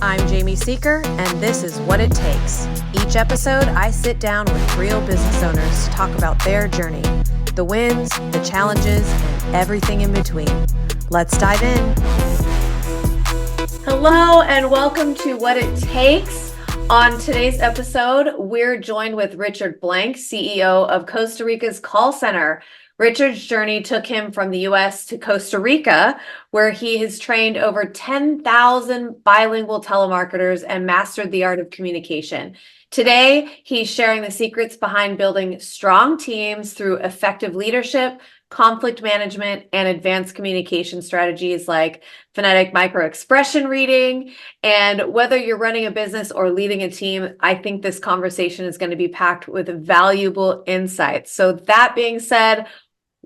I'm Jamie Seeker, and this is What It Takes. Each episode, I sit down with real business owners to talk about their journey, the wins, the challenges, and everything in between. Let's dive in. Hello, and welcome to What It Takes. On today's episode, we're joined with Richard Blank, CEO of Costa Rica's call center. Richard's journey took him from the US to Costa Rica, where he has trained over 10,000 bilingual telemarketers and mastered the art of communication. Today, he's sharing the secrets behind building strong teams through effective leadership, conflict management, and advanced communication strategies like phonetic micro-expression reading. And whether you're running a business or leading a team, I think this conversation is going to be packed with valuable insights. So that being said,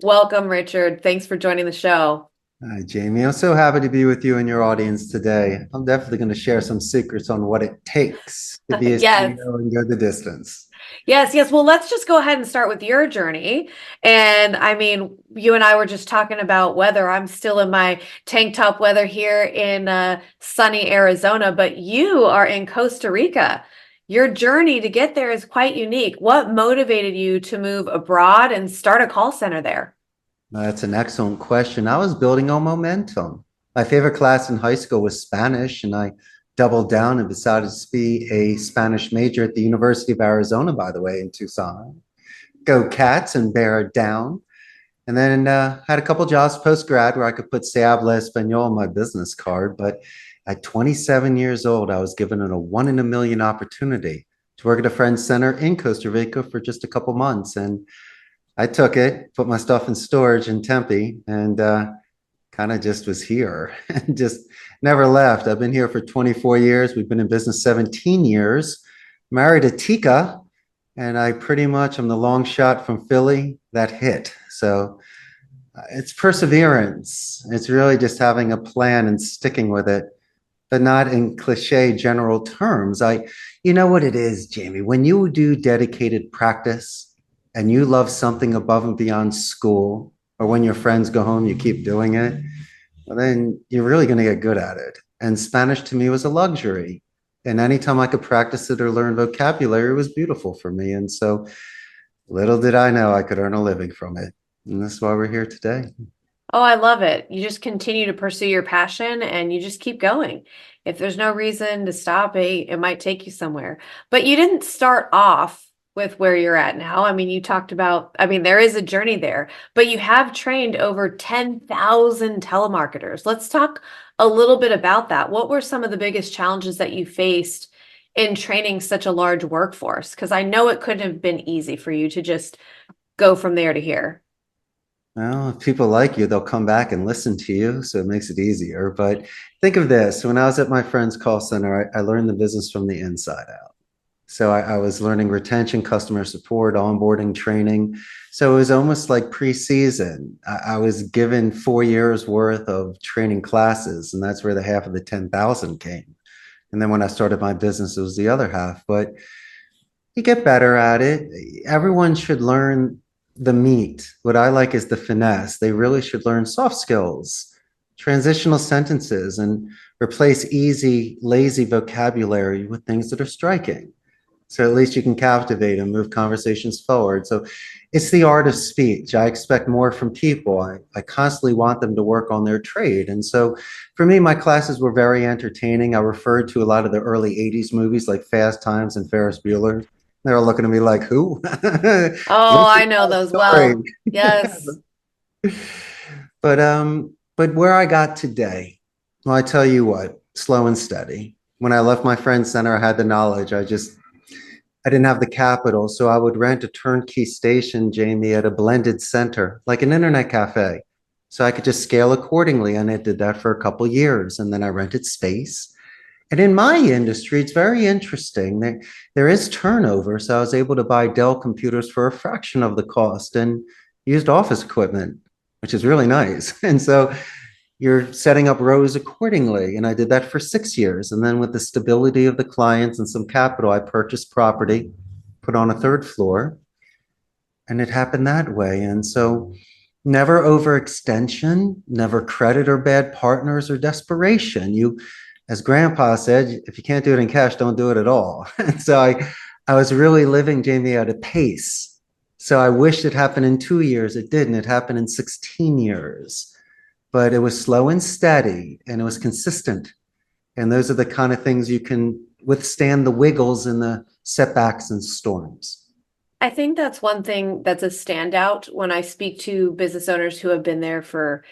welcome, Richard. Thanks for joining the show. Hi, Jamie. I'm so happy to be with you and your audience today. I'm definitely going to share some secrets on what it takes to be a Yes. CEO and go the distance. Yes. Well, let's just go ahead and start with your journey. And I mean, you and I were just talking about weather. I'm still in my tank top weather here in sunny Arizona, but you are in Costa Rica. Your journey to get there is quite unique. What motivated you to move abroad and start a call center there? That's an excellent question. I was building on momentum. My favorite class in high school was Spanish, and I doubled down and decided to be a Spanish major at the University of Arizona, by the way, in Tucson. Go Cats and bear down. And then had a couple jobs post-grad where I could put Se habla español on my business card. But at 27 years old, I was given a 1 in a million opportunity to work at a friend's center in Costa Rica for just a couple months. And I took it, put my stuff in storage in Tempe, and kind of just was here and just never left. I've been here for 24 years. We've been in business 17 years, married a Tika, and I pretty much am the long shot from Philly that hit. So it's perseverance. It's really just having a plan and sticking with it, but not in cliche general terms. You know what it is, Jamie, when you do dedicated practice and you love something above and beyond school, or when your friends go home, you keep doing it, well, then you're really going to get good at it. And Spanish to me was a luxury. And anytime I could practice it or learn vocabulary, it was beautiful for me. And so little did I know I could earn a living from it. And that's why we're here today. Oh, I love it. You just continue to pursue your passion and you just keep going. If there's no reason to stop, it might take you somewhere. But you didn't start off with where you're at now. I mean, you talked about, there is a journey there, but you have trained over 10,000 telemarketers. Let's talk a little bit about that. What were some of the biggest challenges that you faced in training such a large workforce? Because I know it couldn't have been easy for you to just go from there to here. Well, if people like you, they'll come back and listen to you, so it makes it easier. But think of this. When I was at my friend's call center, I learned the business from the inside out. So I was learning retention, customer support, onboarding, training. So it was almost like pre-season. I was given 4 years worth of training classes, and that's where the half of the 10,000 came. And then when I started my business, it was the other half. But you get better at it. Everyone should learn the meat. What I like is the finesse. They really should learn soft skills, transitional sentences, and replace easy, lazy vocabulary with things that are striking. So at least you can captivate and move conversations forward. So it's the art of speech. I expect more from people. I constantly want them to work on their trade. And so for me, my classes were very entertaining. I referred to a lot of the early 80s movies like Fast Times and Ferris Bueller. They're all looking at me like, who? Oh, I know those well. Yes. But where I got today, well, I tell you what, slow and steady. When I left my friend's center, I had the knowledge. I didn't have the capital, so I would rent a turnkey station, Jamie, at a blended center, like an internet cafe. So I could just scale accordingly. And I did that for a couple of years. And then I rented space. And in my industry, it's very interesting. There is turnover. So I was able to buy Dell computers for a fraction of the cost and used office equipment, which is really nice. And so you're setting up rows accordingly. And I did that for 6 years. And then with the stability of the clients and some capital, I purchased property, put on a third floor, and it happened that way. And so Never overextension, never credit or bad partners or desperation. As grandpa said, if you can't do it in cash, don't do it at all. And so I was really living, Jamie, at a pace. So I wished it happened in 2 years. It didn't. It happened in 16 years. But it was slow and steady and it was consistent. And those are the kind of things you can withstand the wiggles and the setbacks and storms. I think that's one thing that's a standout when I speak to business owners who have been there for,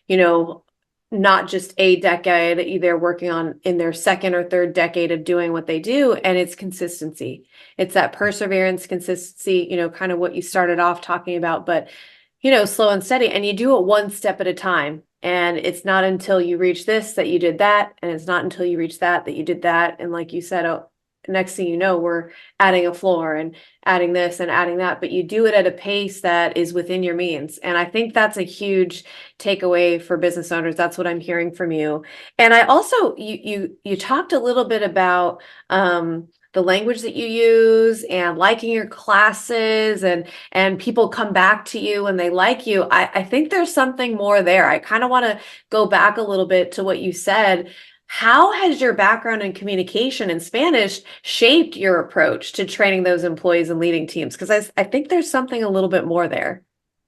you know, not just a decade, they're working on in their second or third decade of doing what they do, and it's consistency. It's that perseverance, consistency, kind of what you started off talking about, but slow and steady, and you do it one step at a time. And it's not until you reach this that you did that, and it's not until you reach that that you did that. And like you said, oh, next thing you know, we're adding a floor and adding this and adding that, but you do it at a pace that is within your means. And I think that's a huge takeaway for business owners. That's what I'm hearing from you. And I also, you talked a little bit about the language that you use and liking your classes, and people come back to you and they like you. I think there's something more there. I kind of want to go back a little bit to what you said. How has your background in communication in Spanish shaped your approach to training those employees and leading teams? Because I think there's something a little bit more there.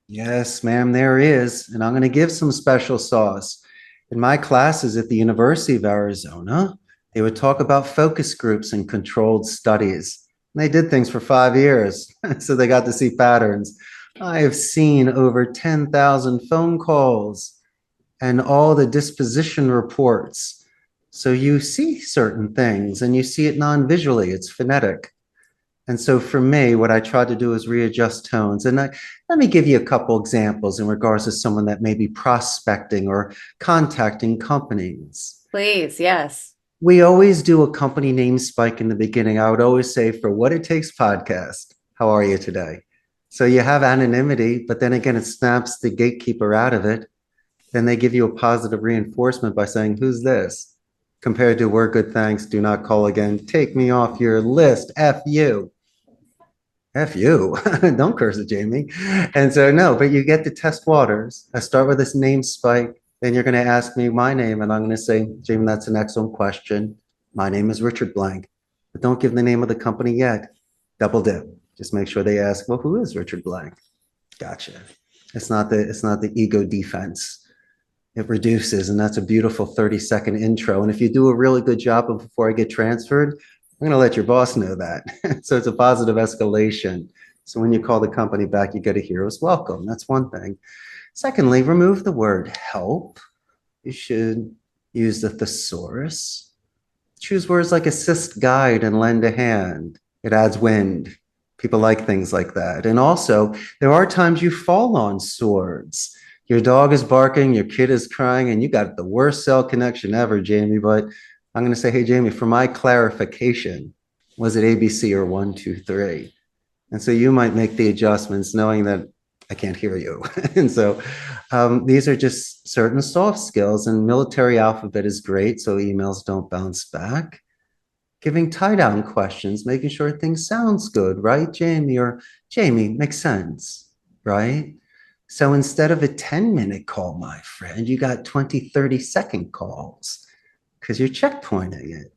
Yes, ma'am, there is. And I'm going to give some special sauce. In my classes at the University of Arizona, they would talk about focus groups and controlled studies. And they did things for 5 years, so they got to see patterns. I have seen over 10,000 phone calls and all the disposition reports. So you see certain things and you see it non-visually, it's phonetic. And so for me, what I try to do is readjust tones. And let me give you a couple examples in regards to someone that may be prospecting or contacting companies. Please, yes. We always do a company name spike in the beginning. I would always say, for What It Takes podcast, how are you today? So you have anonymity, but then again, it snaps the gatekeeper out of it. Then they give you a positive reinforcement by saying, who's this? Compared to, we're good, thanks, do not call again, take me off your list, F you. F you, don't curse it, Jamie. And so, no, but you get to test waters. I start with this name spike, then you're going to ask me my name, and I'm going to say, Jamie, that's an excellent question. My name is Richard Blank, but don't give the name of the company yet. Double dip. Just make sure they ask, well, who is Richard Blank? Gotcha. It's not the ego defense. It reduces, and that's a beautiful 30-second intro. And if you do a really good job before I get transferred, I'm going to let your boss know that. So it's a positive escalation. So when you call the company back, you get a hero's welcome. That's one thing. Secondly, remove the word help. You should use the thesaurus. Choose words like assist, guide, and lend a hand. It adds wind. People like things like that. And also, there are times you fall on swords. Your dog is barking, your kid is crying, and you got the worst cell connection ever, Jamie. But I'm going to say, hey, Jamie, for my clarification, was it ABC or 1, 2, 3? And so you might make the adjustments knowing that I can't hear you. And so these are just certain soft skills, and military alphabet is great, so emails don't bounce back. Giving tie-down questions, making sure things sounds good, right, Jamie? Or Jamie, makes sense, right? So instead of a 10-minute call, my friend, you got 20, 30-second calls because you're checkpointing it.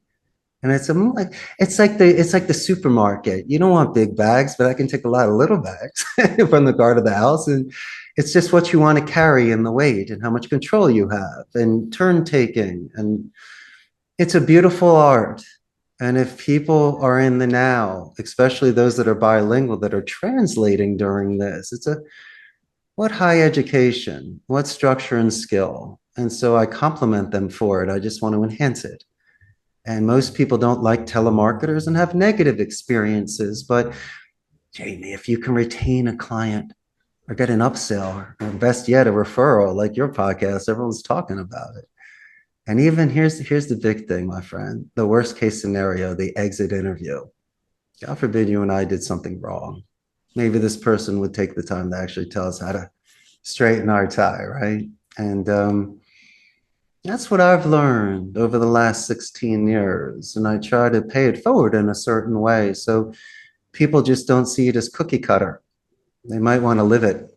And it's like the supermarket. You don't want big bags, but I can take a lot of little bags from the cart of the house. And it's just what you want to carry and the weight and how much control you have and turn taking. And it's a beautiful art. And if people are in the now, especially those that are bilingual, that are translating during this, what high education, what structure and skill. And so I compliment them for it. I just want to enhance it. And most people don't like telemarketers and have negative experiences. But Jamie, if you can retain a client or get an upsell, or best yet, a referral, like your podcast, everyone's talking about it. And even here's the big thing, my friend, the worst case scenario, the exit interview. God forbid you and I did something wrong. Maybe this person would take the time to actually tell us how to straighten our tie, right? And that's what I've learned over the last 16 years. And I try to pay it forward in a certain way. So people just don't see it as cookie cutter. They might want to live it.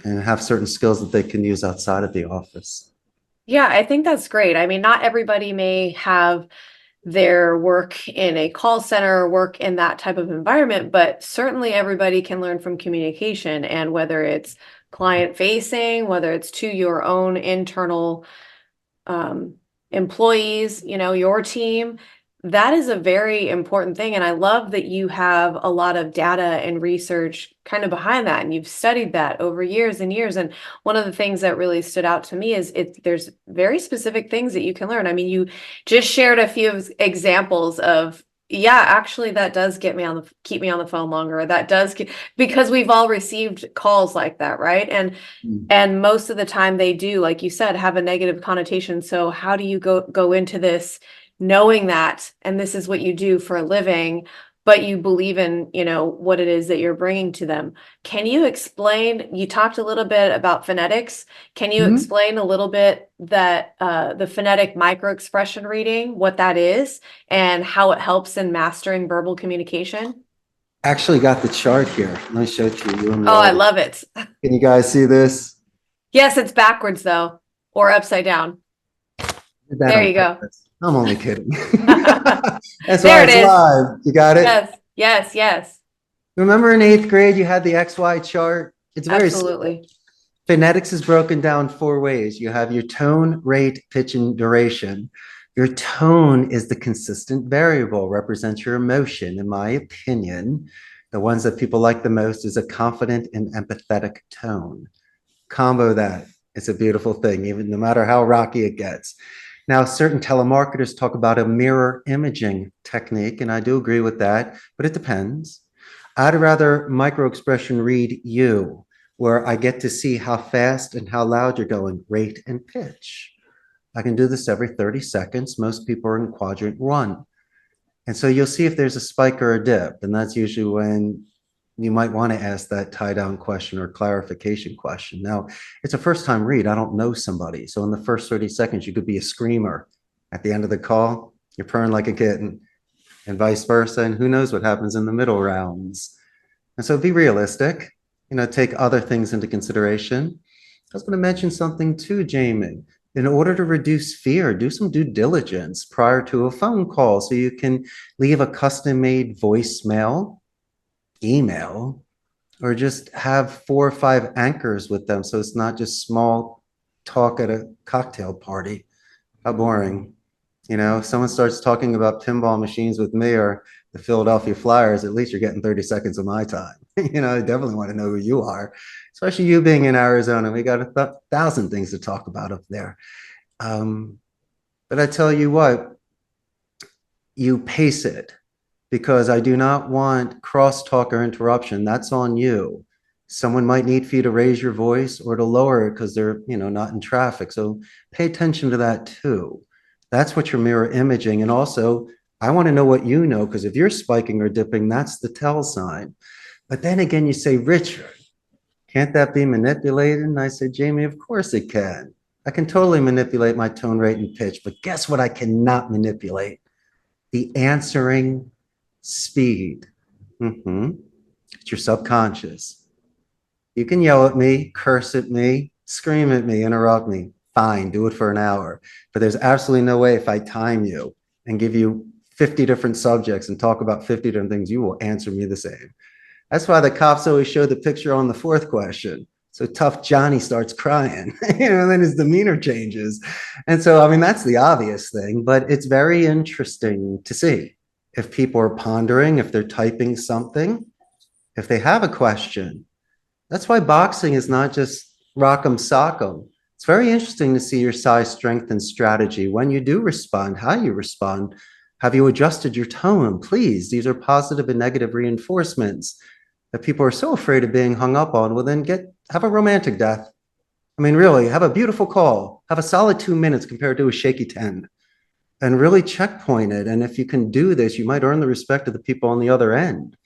and have certain skills that they can use outside of the office. Yeah, I think that's great. I mean, not everybody may have their work in a call center or work in that type of environment, but certainly everybody can learn from communication. And whether it's client facing, whether it's to your own internal employees, your team, that is a very important thing. And I love that you have a lot of data and research kind of behind that. And you've studied that over years and years. And one of the things that really stood out to me is there's very specific things that you can learn. I mean, you just shared a few examples of, yeah, actually that does keep me on the phone longer. That does because we've all received calls like that, right? And most of the time they do, like you said, have a negative connotation. So how do you go into this knowing that, and this is what you do for a living, but you believe in, what it is that you're bringing to them? Can you explain, you talked a little bit about phonetics. Can you Mhm. explain a little bit that the phonetic microexpression reading, what that is and how it helps in mastering verbal communication? Actually got the chart here. Let me show it to you in the Oh, I audience. love it. Can you guys see this? Yes, it's backwards though, or upside down. Did that There on you go. purpose. I'm only kidding. That's why There it it's is. live. You got it? Yes, yes, yes, Remember in eighth grade, you had the XY chart? It's very simple. absolutely. Phonetics is broken down four ways. You have your tone, rate, pitch, and duration. Your tone is the consistent variable, represents your emotion. In my opinion, the ones that people like the most is a confident and empathetic tone. Combo that. It's a beautiful thing, even no matter how rocky it gets. Now, certain telemarketers talk about a mirror imaging technique, and I do agree with that, but it depends. I'd rather micro expression read you, where I get to see how fast and how loud you're going, rate and pitch. I can do this every 30 seconds. Most people are in quadrant one. And so you'll see if there's a spike or a dip. And that's usually when you might want to ask that tie down question or clarification question. Now, it's a first time read. I don't know somebody. So in the first 30 seconds, you could be a screamer. At the end of the call, you're purring like a kitten, and vice versa. And who knows what happens in the middle rounds. And so be realistic, take other things into consideration. I was going to mention something too, Jamie. In order to reduce fear, do some due diligence prior to a phone call so you can leave a custom made voicemail, email, or just have 4 or 5 anchors with them so it's not just small talk at a cocktail party. How boring. If someone starts talking about pinball machines with me or the Philadelphia Flyers, at least you're getting 30 seconds of my time. I definitely want to know who you are, especially you being in Arizona. We got 1,000 things to talk about up there. But I tell you what, you pace it because I do not want crosstalk or interruption. That's on you. Someone might need for you to raise your voice or to lower it because they're, not in traffic. So pay attention to that too. That's what you're mirror imaging. And also, I want to know what you know, because if you're spiking or dipping, that's the tell sign. But then again, you say, Richard, can't that be manipulated? And I said, Jamie, of course it can. I can totally manipulate my tone, rate, and pitch. But guess what I cannot manipulate? The answering speed. It's your subconscious. You can yell at me, curse at me, scream at me, interrupt me. Fine, do it for an hour. But there's absolutely no way if I time you and give you 50 different subjects and talk about 50 different things, you will answer me the same. That's why the cops always show the picture on the fourth question. So tough Johnny starts crying, and then his demeanor changes. And so, that's the obvious thing, but it's very interesting to see if people are pondering, if they're typing something, if they have a question. That's why boxing is not just rock'em sock'em. It's very interesting to see your size, strength, and strategy. When you do respond, how you respond. Have you adjusted your tone? Please, these are positive and negative reinforcements that people are so afraid of being hung up on. Well, then have a romantic death. Really, have a beautiful call. Have a solid 2 minutes compared to a shaky 10. And really checkpoint it. And if you can do this, you might earn the respect of the people on the other end.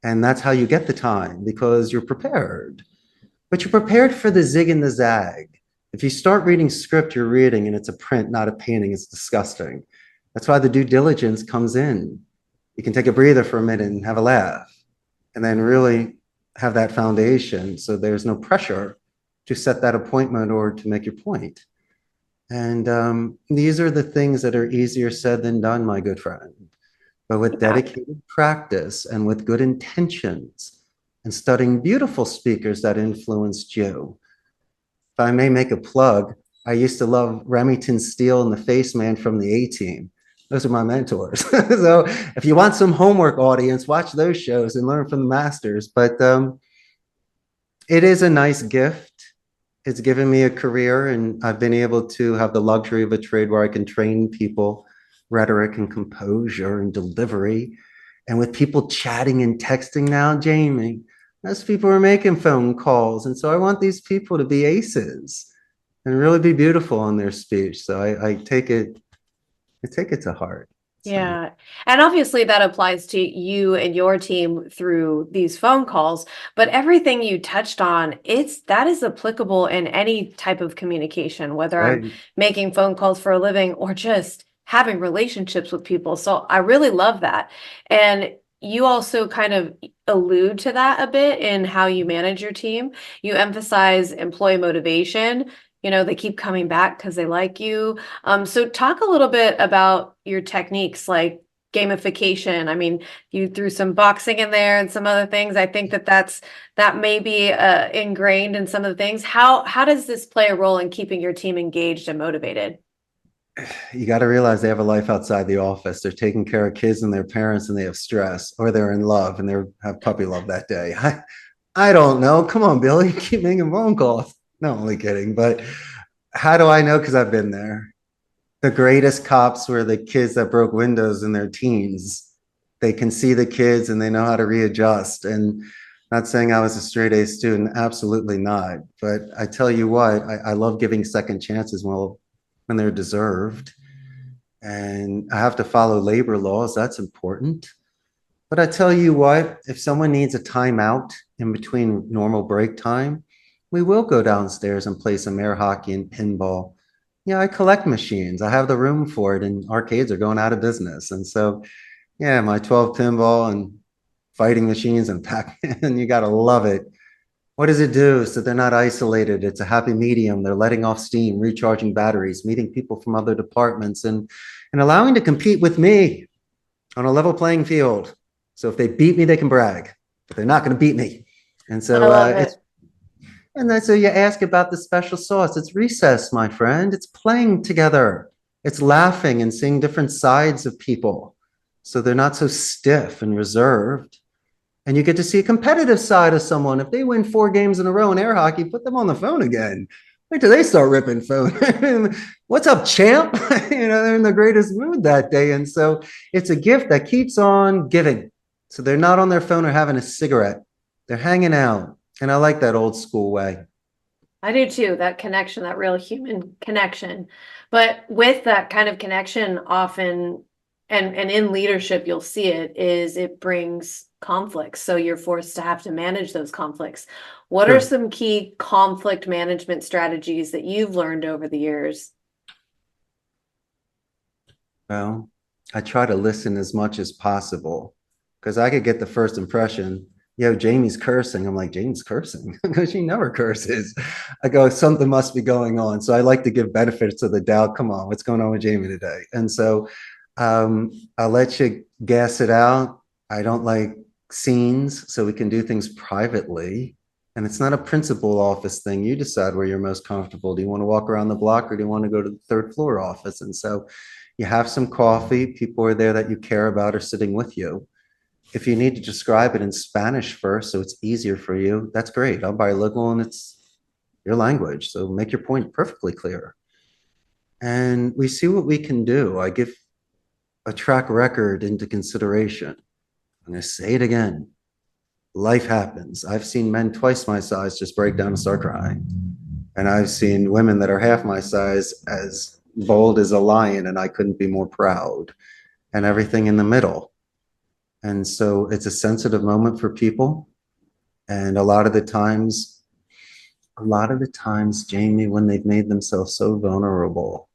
And that's how you get the time, because you're prepared. But you're prepared for the zig and the zag. If you start reading script, you're reading, and it's a print, not a painting. It's disgusting. That's why the due diligence comes in. You can take a breather for a minute and have a laugh, and then really have that foundation so there's no pressure to set that appointment or to make your point. And these are the things that are easier said than done, my good friend. But with Yeah. dedicated practice and with good intentions and studying beautiful speakers that influenced you. If I may make a plug, I used to love Remington Steele and the Face Man from the A-Team. Those are my mentors. So if you want some homework, audience, watch those shows and learn from the masters. But it is a nice gift. It's given me a career, and I've been able to have the luxury of a trade where I can train people rhetoric and composure and delivery. And with people chatting and texting now, Jamie, most people are making phone calls. And so I want these people to be aces and really be beautiful in their speech. So I take it to heart. So Yeah. And obviously that applies to you and your team through these phone calls, but everything you touched on, that is applicable in any type of communication, whether I'm right. making phone calls for a living or just having relationships with people. So I really love that. And you also kind of allude to that a bit in how you manage your team. You emphasize employee motivation. They keep coming back because they like you. So talk a little bit about your techniques like gamification. I mean, you threw some boxing in there and some other things. I think that may be ingrained in some of the things. How does this play a role in keeping your team engaged and motivated? You got to realize they have a life outside the office. They're taking care of kids and their parents, and they have stress, or they're in love and they have puppy love that day. I don't know. Come on, Billy, keep making phone calls. No, only kidding. But how do I know? Because I've been there. The greatest cops were the kids that broke windows in their teens. They can see the kids and they know how to readjust. And not saying I was a straight A student, absolutely not. But I tell you what, I love giving second chances when they're deserved. And I have to follow labor laws. That's important. But I tell you what, if someone needs a timeout in between normal break time, we will go downstairs and play some air hockey and pinball. Yeah, I collect machines. I have the room for it, and arcades are going out of business. And so, yeah, my 12 pinball and fighting machines and Pac-Man, you got to love it. What does it do? So they're not isolated. It's a happy medium. They're letting off steam, recharging batteries, meeting people from other departments, and allowing to compete with me on a level playing field. So if they beat me, they can brag, but they're not going to beat me. And I so love it. and then so you ask about the special sauce. It's recess, my friend. It's playing together. It's laughing and seeing different sides of people. So they're not so stiff and reserved. And you get to see a competitive side of someone. If they win 4 games in a row in air hockey, put them on the phone again. Wait till they start ripping phone. What's up, champ? They're in the greatest mood that day. And so it's a gift that keeps on giving. So they're not on their phone or having a cigarette. They're hanging out. And I like that old school way. I do too, that connection, that real human connection. But with that kind of connection, often, and in leadership, you'll see it brings conflicts. So you're forced to have to manage those conflicts. What are Sure. some key conflict management strategies that you've learned over the years? Well, I try to listen as much as possible because I could get the first impression. Yo, Jamie's cursing. I'm like, Jamie's cursing because she never curses. I go, something must be going on. So I like to give benefits of the doubt. Come on, what's going on with Jamie today? And so I'll let you gas it out. I don't like scenes, so we can do things privately. And it's not a principal office thing. You decide where you're most comfortable. Do you want to walk around the block or do you want to go to the third floor office? And so you have some coffee. People are there that you care about are sitting with you. If you need to describe it in Spanish first, so it's easier for you, that's great. I'll bilingual and it's your language. So make your point perfectly clear. And we see what we can do. I give a track record into consideration. I'm going to say it again. Life happens. I've seen men twice my size just break down and start crying. And I've seen women that are half my size as bold as a lion, and I couldn't be more proud, and everything in the middle. And so it's a sensitive moment for people. And a lot of the times, Jamie, when they've made themselves so vulnerable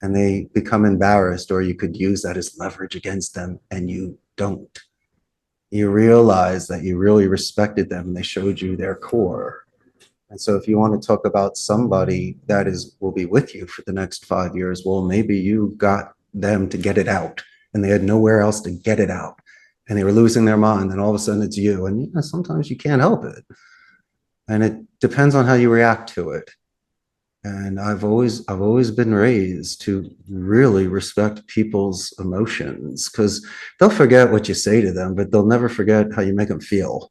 and they become embarrassed, or you could use that as leverage against them, and you don't. You realize that you really respected them and they showed you their core. And so if you want to talk about somebody that will be with you for the next 5 years, well, maybe you got them to get it out and they had nowhere else to get it out and they were losing their mind, and all of a sudden it's you. And sometimes you can't help it. And it depends on how you react to it. And I've always been raised to really respect people's emotions, because they'll forget what you say to them, but they'll never forget how you make them feel.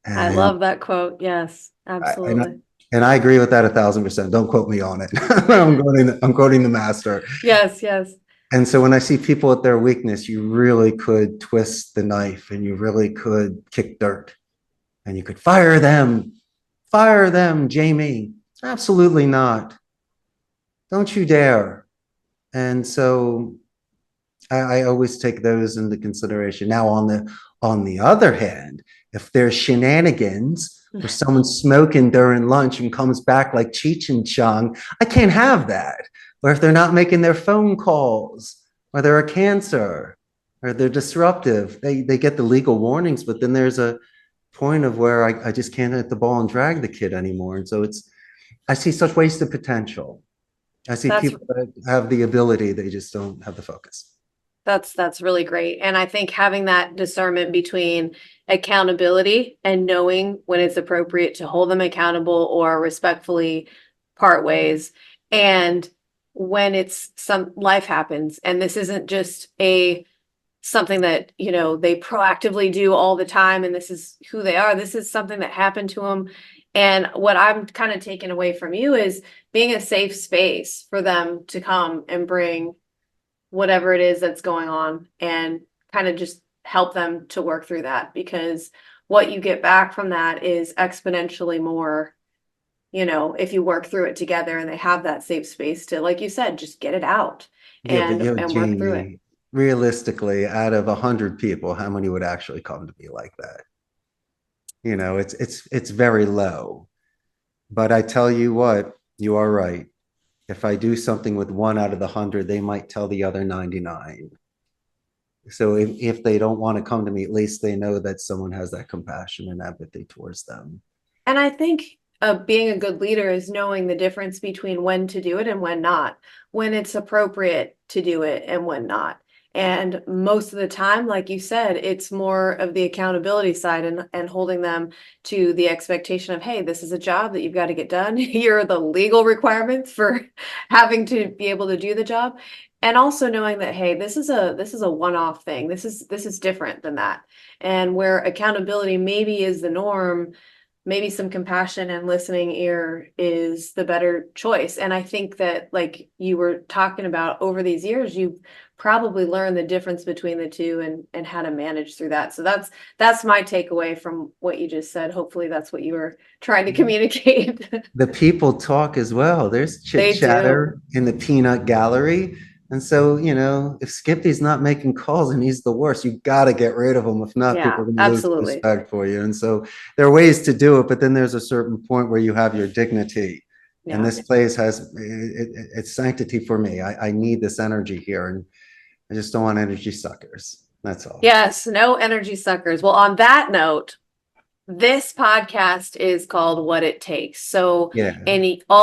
I And love that quote. Yes, I, and I, absolutely. and I agree with that 1,000%. Don't quote me on it. I'm quoting the master. Yes, yes. And so when I see people at their weakness, you really could twist the knife and you really could kick dirt and you could fire them. Fire them, Jamie. Absolutely not. Don't you dare. And so I always take those into consideration. Now, on the other hand, if there's shenanigans or someone's smoking during lunch and comes back like Cheech and Chong, I can't have that. Or if they're not making their phone calls, or they're a cancer, or they're disruptive, they get the legal warnings, but then there's a point of where I just can't hit the ball and drag the kid anymore. And so I see such wasted potential. I see That's people that have the ability, they just don't have the focus. That's really great. And I think having that discernment between accountability and knowing when it's appropriate to hold them accountable or respectfully part ways, and when it's some life happens and this isn't just a something that, they proactively do all the time and this is who they are. This is something that happened to them. And what I'm kind of taking away from you is being a safe space for them to come and bring whatever it is that's going on and kind of just help them to work through that, because what you get back from that is exponentially more, if you work through it together and they have that safe space to, like you said, just get it out Yeah, but and work through it. Jamie, realistically, out of 100 people, how many would actually come to me like that? It's very low. But I tell you what, you are right. If I do something with one out of the 100, they might tell the other 99. So if they don't want to come to me, at least they know that someone has that compassion and empathy towards them. And I think being a good leader is knowing the difference between when to do it and when not, when it's appropriate to do it and when not. And most of the time, like you said, it's more of the accountability side and holding them to the expectation of, hey, this is a job that you've got to get done. Here are the legal requirements for having to be able to do the job. And also knowing that, hey, this is a one-off thing. This is different than that. And where accountability maybe is the norm, maybe some compassion and listening ear is the better choice. And I think that, like you were talking about, over these years, you've probably learned the difference between the two and how to manage through that. So that's my takeaway from what you just said. Hopefully that's what you were trying to communicate. The people talk as well. There's chit They do. chatter in the peanut gallery. And so, if Skippy's not making calls and he's the worst, you got to get rid of him. If not, people Yeah, are going to lose absolutely. respect for you. And so there are ways to do it, but then there's a certain point where you have your dignity. And Yeah. this place has it's sanctity for me. I need this energy here, and I just don't want energy suckers. That's all. Yes, no energy suckers. Well, on that note, this podcast is called What It Takes. So Yeah. any